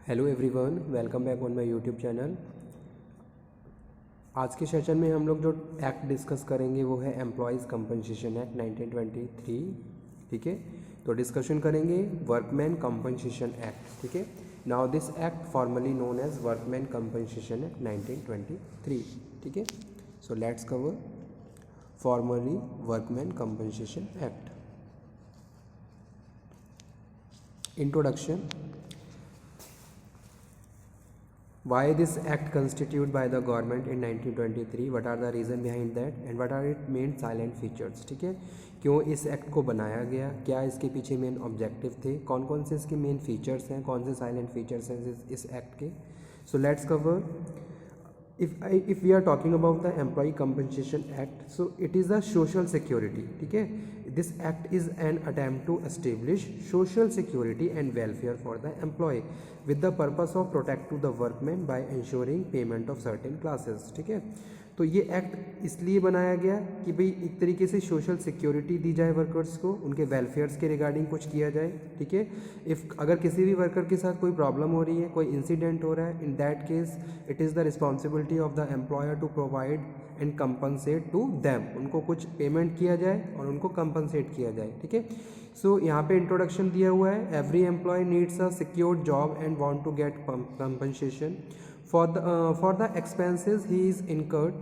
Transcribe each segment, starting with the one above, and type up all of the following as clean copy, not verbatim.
Hello everyone, welcome back on my YouTube channel. आज के session में हम लोग जो एक्ट डिस्कस करेंगे वो है एम्प्लॉयज़ कंपनसेशन एक्ट 1923। ठीक है, तो डिस्कशन करेंगे वर्कमैन कंपनसेशन एक्ट। ठीक है, now this act formerly known as workman compensation act 1923। ठीक है, so let's cover formerly workman compensation act. Introduction. Why this act constituted by the government in 1923? What are the reason behind that and what are its main silent features? ठीक है, क्यों इस act को बनाया गया, क्या इसके पीछे मेन ऑब्जेक्टिव थे, कौन कौन से इसके मेन फीचर्स हैं, कौन से साइलेंट फीचर्स हैं इस एक्ट के। सो let's cover. if we are talking about the employee compensation act, so it is a social security. ठीक है, this act is an attempt to establish social security and welfare for the employee with the purpose of protect to the workmen by ensuring payment of certain classes. ठीक है, तो ये act इसलिए बनाया गया कि भाई एक तरीके से सोशल सिक्योरिटी दी जाए वर्कर्स को, उनके वेलफेयर्स के रिगार्डिंग कुछ किया जाए। ठीक है, अगर किसी भी वर्कर के साथ कोई प्रॉब्लम हो रही है, कोई इंसिडेंट हो रहा है, in that case it is the responsibility of the employer to provide and compensate to them. उनको कुछ पेमेंट किया जाए और उनको कंपनसेट किया जाए। ठीक है, सो यहाँ पे इंट्रोडक्शन दिया हुआ है। Every employee needs a secured job and want to get compensation for the expenses he is incurred.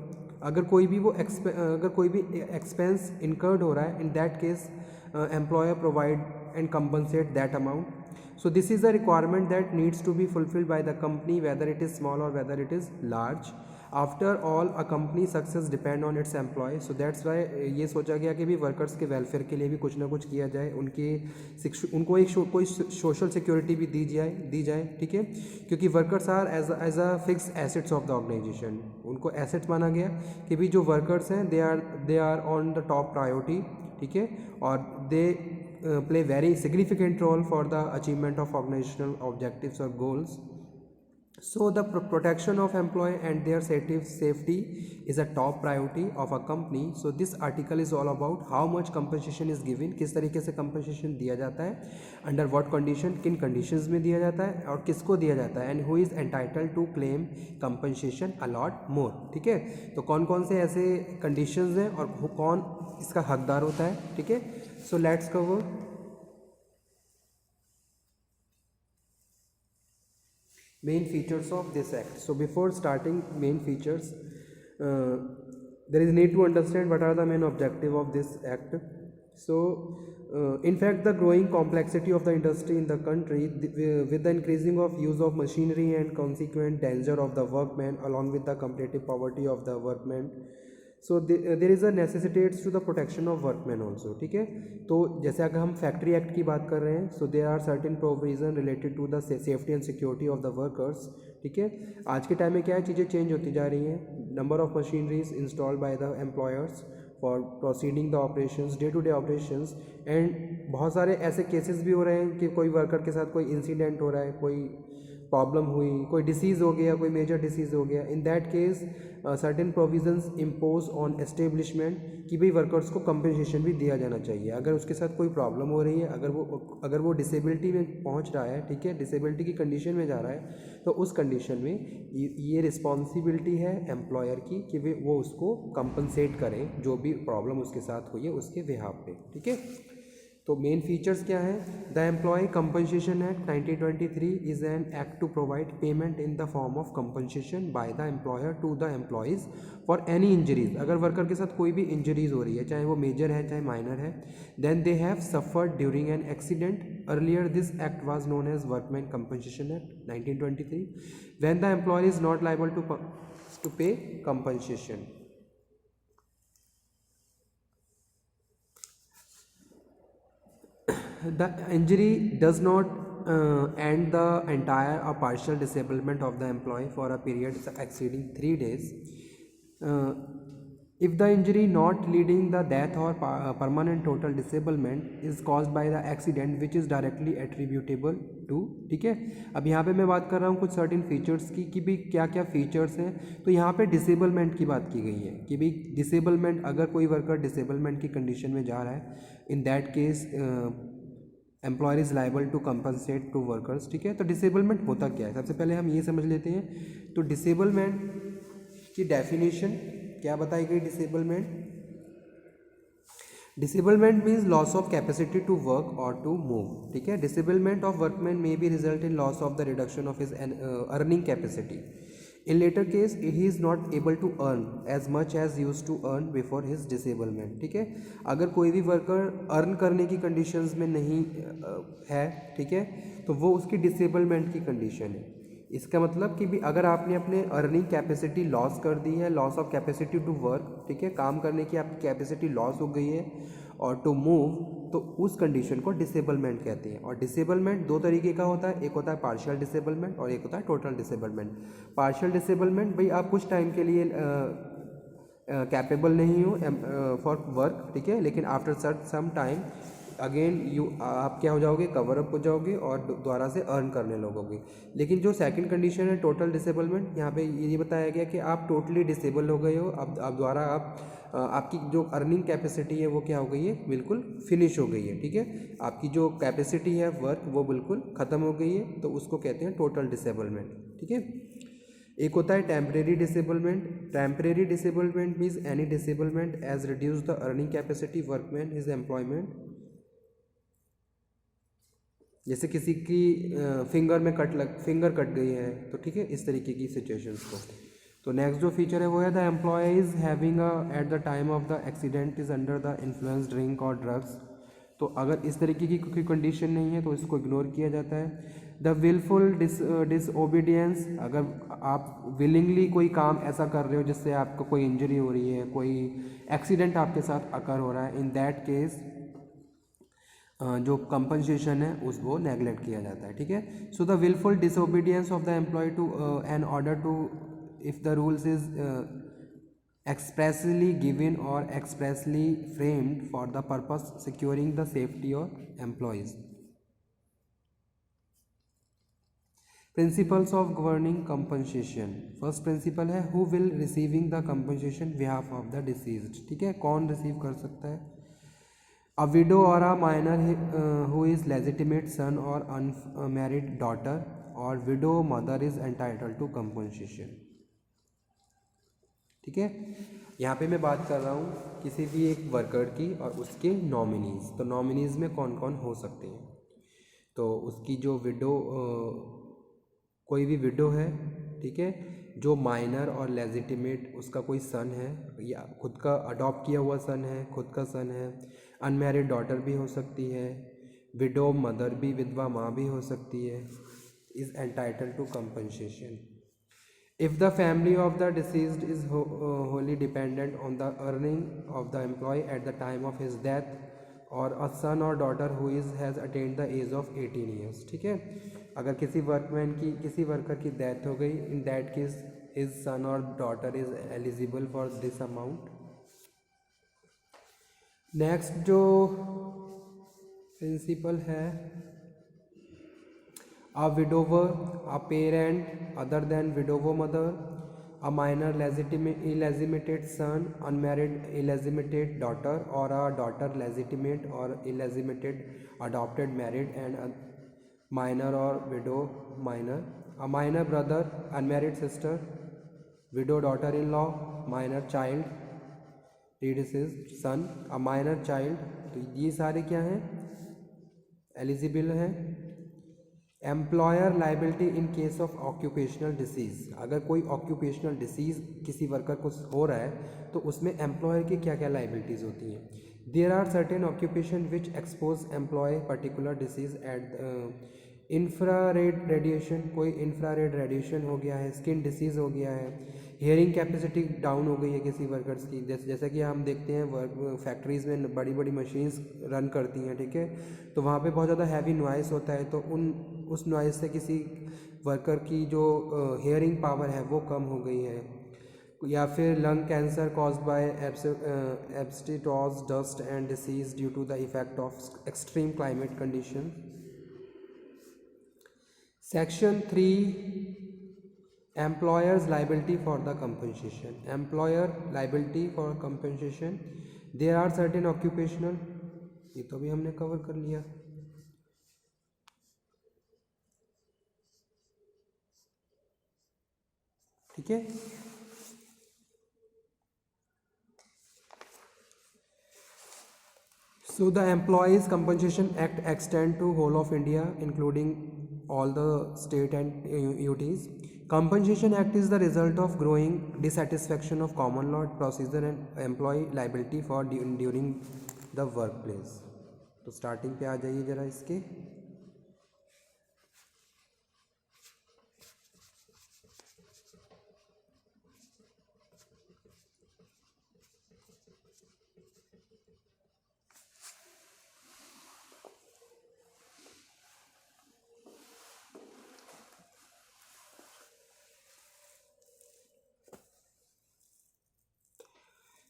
अगर कोई भी एक्सपेंस इनकर्ड हो रहा है, in that case employer provide and compensate that amount. So this is a requirement that needs to be fulfilled by the company whether it is small और whether it is large. After all a company success depend on its employee. So that's why ये सोचा गया कि भी workers के welfare के लिए भी कुछ ना कुछ किया जाए, उनको एक कोई सोशल सिक्योरिटी भी दी जाए। ठीक है, क्योंकि workers are as a fix assets of the organization. उनको एसेट्स माना गया कि भी जो वर्कर्स हैं they are on the top priority. ठीक है, और they play very significant role for the achievement of organizational objectives और goals. So the protection of employee and their safety is a top priority of a company. So this article is all about how much compensation is given, किस तरीके से compensation दिया जाता है, under what condition, किन conditions में दिया जाता है और किसको दिया जाता है, and who is entitled to claim compensation a lot more. ठीक है, तो कौन कौन से ऐसे conditions हैं और कौन इसका हकदार होता है। ठीक है, so let's cover main features of this act. So before starting main features, there is need to understand what are the main objective of this act. So in fact the growing complexity of the industry in the country with the increasing of use of machinery and consequent danger of the workman along with the comparative poverty of the workman, so there is a necessitates to the protection of workman also. ठीक है, तो जैसे अगर हम factory act की बात कर रहे हैं, so there are certain provision related to the safety and security of the workers. ठीक है, आज के टाइम में क्या है, चीज़ें चेंज होती जा रही हैं। Number of machineries installed by the employers for proceeding the operations, day to day operations, and बहुत सारे ऐसे केसेस भी हो रहे हैं कि कोई वर्कर के साथ कोई इंसिडेंट हो रहा है, कोई प्रॉब्लम हुई, कोई डिसीज़ हो गया, कोई मेजर डिसीज़ हो गया। इन that case certain provisions impose on establishment कि भाई वर्कर्स को कंपनसेशन भी दिया जाना चाहिए अगर उसके साथ कोई प्रॉब्लम हो रही है, अगर वो डिसेबिलिटी में पहुंच रहा है। ठीक है, डिसेबिलिटी की कंडीशन में जा रहा है, तो उस कंडीशन में ये रिस्पॉन्सिबिलिटी है एम्प्लॉयर की कि वो उसको कंपनसेट करें जो भी प्रॉब्लम उसके साथ हुई है उसके बिहाफ पे। ठीक है, तो मेन फीचर्स क्या है। The employee compensation act 1923 is an act to provide payment in the form of compensation by the employer to the employees for any injuries. अगर वर्कर के साथ कोई भी इंजरीज हो रही है, चाहे वो मेजर है चाहे माइनर है, then they have suffered during an accident. Earlier this act was known as workman compensation act 1923 when the employer is not liable to pay compensation. The injury does not end the entire or partial disablement of the employee for a period exceeding 3 days. If the injury not leading the death or permanent total disablement is caused by the accident which is directly attributable to। ठीक है, अब यहाँ पे मैं बात कर रहा हूँ कुछ सर्टेन फीचर्स की कि भाई क्या क्या फीचर्स हैं। तो यहाँ पे डिसेबलमेंट की बात की गई है कि भाई डिसेबलमेंट, अगर कोई वर्कर डिसेबलमेंट की कंडीशन में जा रहा है, in that case employer is liable to compensate to workers. ठीक है, तो डिसेबलमेंट होता क्या है, सबसे पहले हम ये समझ लेते हैं। तो डिसेबलमेंट की डेफिनेशन क्या बताई गई। Disablement means loss of capacity to work और टू मूव। ठीक है, disablement of workman may be result in loss of the reduction of his earning capacity. In later case he is not able to earn as much as used to earn before his disablement। ठीक है, अगर कोई भी worker earn करने की conditions में नहीं है, ठीक है, तो वो उसकी डिसेबलमेंट की कंडीशन है। इसका मतलब कि भी अगर आपने अपने अर्निंग कैपेसिटी लॉस कर दी है, loss of capacity to work, ठीक है, काम करने की आपकी कैपेसिटी लॉस हो गई है, और टू मूव, तो उस कंडीशन को डिसेबलमेंट कहते हैं। और डिसेबलमेंट दो तरीके का होता है, एक होता है पार्शियल डिसेबलमेंट और एक होता है टोटल डिसेबलमेंट। पार्शियल डिसेबलमेंट भाई आप कुछ टाइम के लिए कैपेबल नहीं हो फॉर वर्क, ठीक है, लेकिन आफ्टर सम टाइम अगेन आप क्या हो जाओगे, कवर अप हो जाओगे और दोबारा से अर्न करने लगोगे। लेकिन जो सेकंड कंडीशन है टोटल डिसेबलमेंट, यहाँ पे ये बताया गया कि आप टोटली डिसेबल हो गए हो, अब दोबारा आपकी जो अर्निंग कैपेसिटी है वो क्या हो गई है, बिल्कुल फिनिश हो गई है। ठीक है, आपकी जो कैपेसिटी है वर्क वो बिल्कुल ख़त्म हो गई है, तो उसको कहते हैं टोटल डिसेबलमेंट। ठीक है, एक होता है temporary disablement. Temporary disablement means any disablement as reduce the earning capacity workman his employment. जैसे किसी की फिंगर कट गई है, तो ठीक है, इस तरीके की सिचुएशंस को। तो नेक्स्ट जो फीचर है वो है the employee is having at the time of the accident is under the influence drink और ड्रग्स। तो अगर इस तरीके की कोई कंडीशन नहीं है तो इसको इग्नोर किया जाता है। द विलफुल डिसओबीडियंस, अगर आप विलिंगली कोई काम ऐसा कर रहे हो जिससे आपको कोई इंजरी हो रही है, कोई एक्सीडेंट आपके साथ अकर हो रहा है, इन दैट केस जो कंपनसेशन है उसको नेगलेक्ट किया जाता है। ठीक है, so the wilful disobedience of the employee to an order to if the rules is expressly given or expressly framed for the purpose securing the safety of employees। Principles of governing compensation। First principle है who will receiving the compensation behalf of the deceased। ठीक है, कौन receive कर सकता है। A widow or a minor who is legitimate son or unmarried daughter or widow mother is entitled to compensation। ठीक है, यहाँ पे मैं बात कर रहा हूँ किसी भी एक वर्कर की और उसके नॉमिनीज़। तो नॉमिनीज़ में कौन कौन हो सकते हैं, तो उसकी जो विडो, कोई भी विडो है, ठीक है, जो माइनर और लेजिटिमेट उसका कोई सन है या खुद का अडॉप्ट किया हुआ सन है, खुद का सन है, अनमैरिड डॉटर भी हो सकती है, विडो मदर भी, विधवा माँ भी हो सकती है, is entitled to compensation. If the family of the deceased is wholly dependent on the earning of the employee at the time of his death, or a son or daughter who has attained the age of 18 years। ठीक है, अगर किसी worker की death हो गई, in that case his son or daughter is eligible for this amount। Next जो principal है, a widower, a parent other than widow mother, a minor illegitimate son, unmarried illegitimate daughter, or a daughter legitimate or illegitimate adopted married and a minor or widow minor, a minor brother, unmarried sister, widow daughter-in-law, minor child, predeceased son, a minor child। तो ये सारे क्या हैं, eligible हैं। Employer liability in case of occupational disease, अगर कोई occupational disease किसी worker को हो रहा है तो उसमें एम्प्लॉयर की क्या क्या लाइबिलिटीज़ होती हैं। There are certain occupation which expose employee particular disease at infrared radiation, कोई इंफ्रारेड रेडिएशन हो गया है, स्किन डिसीज़ हो गया है, हियरिंग कैपेसिटी डाउन हो गई है किसी वर्कर्स की, जैसा कि हम देखते हैं फैक्ट्रीज़ में बड़ी बड़ी मशीन्स रन करती हैं, ठीक है, तो वहाँ पे बहुत ज़्यादा हैवी नॉइस होता है, तो उस नॉइस से किसी वर्कर की जो हियरिंग पावर है वो कम हो गई है, या फिर lung cancer caused by asbestos dust and disease due to the effect of extreme climate condition. Section 3 Employer's liability for the compensation। Employer liability for compensation, there are certain occupational, ये तो भी हमने कवर कर लिया, ठीक है। So the Employees Compensation Act extend to whole of India, including all the state and UTs. Compensation Act is the result of growing dissatisfaction of common law procedure and employee liability for during the workplace. तो starting पे आ जाइए जरा इसके।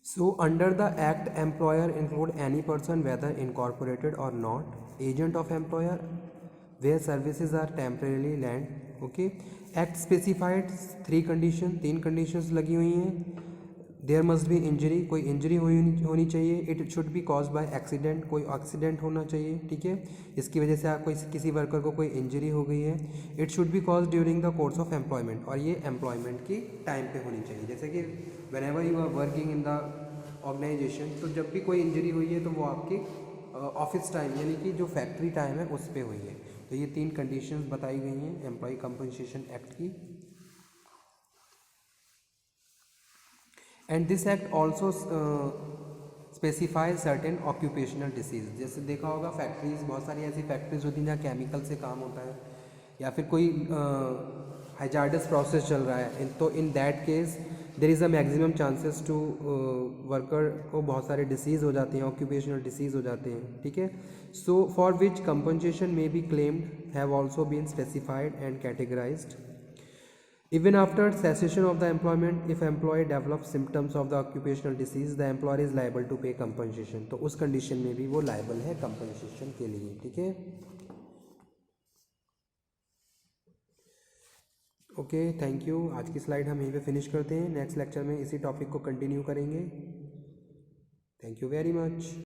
So under the act, employer include any person whether incorporated or not, agent of employer where services are temporarily lent. Okay, act specified 3 condition, 3 conditions लगी हुई हैं। There must be injury, कोई injury होनी चाहिए। It should be cause by accident, कोई accident होना चाहिए। ठीक है, इसकी वजह से आप किसी वर्कर को कोई इंजरी हो गई है। It should be cause during the course of employment, और ये एम्प्लॉयमेंट की टाइम पे होनी चाहिए। जैसे कि whenever you are working in the organization, तो जब भी कोई इंजरी हुई है तो वो आपकी ऑफिस टाइम यानी कि जो फैक्ट्री टाइम है उस पर हुई है। तो ये 3 कंडीशंस बताई गई हैं एम्प्लॉय कंपनसेशन एक्ट की। And this act also specify certain occupational disease. जैसे देखा होगा फैक्ट्रीज, बहुत सारी ऐसी फैक्ट्रीज होती हैं जहाँ केमिकल से काम होता है या फिर कोई हैजार्डस प्रोसेस चल रहा है, तो in that case there is a maximum chances to worker को बहुत सारे डिसीज़ हो जाते हैं, ऑक्यूपेशनल डिसीज़ हो जाते हैं। ठीक है, so for which compensation may be claimed have also been specified and categorized. Even after cessation of the employment, if employee develops symptoms of the occupational disease, the employer is liable to pay compensation. तो उस condition में भी वो liable है compensation के लिए। ठीक है, ओके, थैंक यू। आज की स्लाइड हम यहीं पे फिनिश करते हैं। नेक्स्ट लेक्चर में इसी टॉपिक को कंटिन्यू करेंगे। Thank you very much.